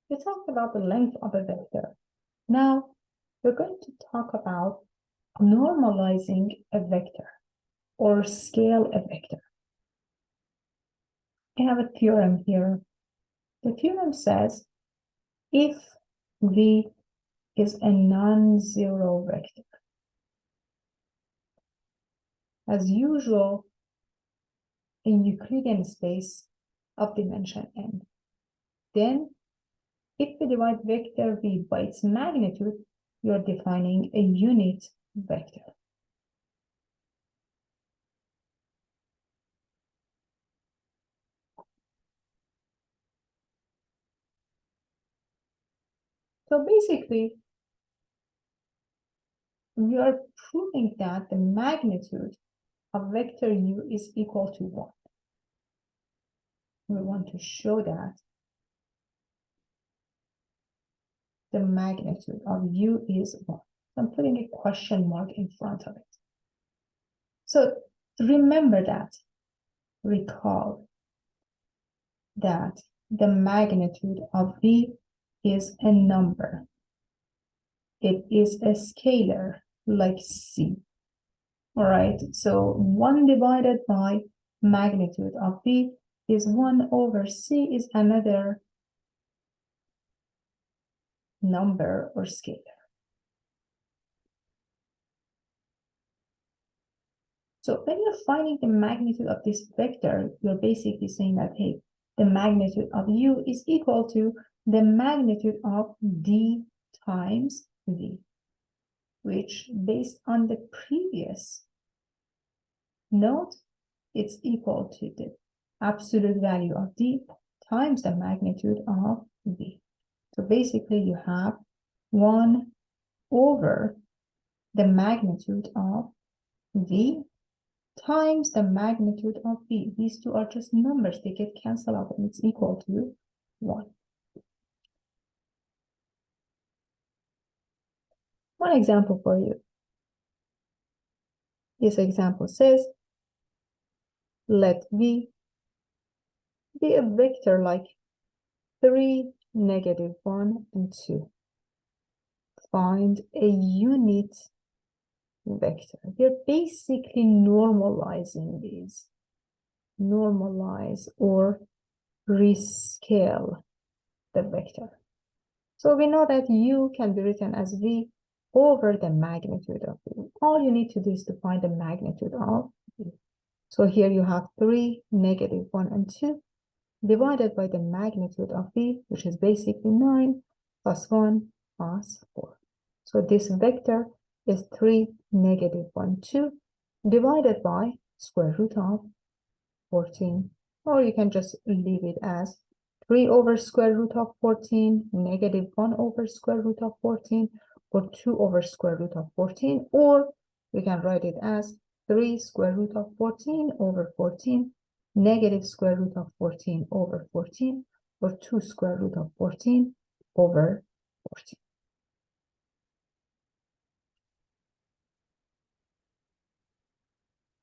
We talked about the length of a vector. Now, we're going to talk about normalizing a vector or scale a vector. I have a theorem here. The theorem says if V is a non-zero vector, as usual, in Euclidean space of dimension n, then if we divide vector V by its magnitude, you're defining a unit vector. So basically, we are proving that the magnitude of vector u is equal to 1. We want to show that the magnitude of u is 1. I'm putting a question mark in front of it. So remember that, recall that the magnitude of v is a number. It is a scalar like c. All right, so 1 divided by magnitude of v is 1 over c is another number or scalar. So when you're finding the magnitude of this vector, you're basically saying that, hey, the magnitude of u is equal to the magnitude of d times v, which based on the previous note, it's equal to the absolute value of d times the magnitude of v. So basically you have 1 over the magnitude of v times the magnitude of v. These two are just numbers, they get canceled out and it's equal to 1. One example for you. This example says, let v be a vector like 3, negative 1, and 2. Find a unit vector. You're basically normalizing these. Normalize or rescale the vector. So we know that u can be written as v over the magnitude of v. All you need to do is to find the magnitude of v. So here you have 3, negative 1, and 2 divided by the magnitude of v, which is basically 9 plus 1 plus 4. So this vector is 3, negative 1, 2 divided by square root of 14. Or you can just leave it as 3 over square root of 14, negative 1 over square root of 14, or 2 over square root of 14, or we can write it as 3 square root of 14 over 14, negative square root of 14 over 14, or 2 square root of 14 over 14.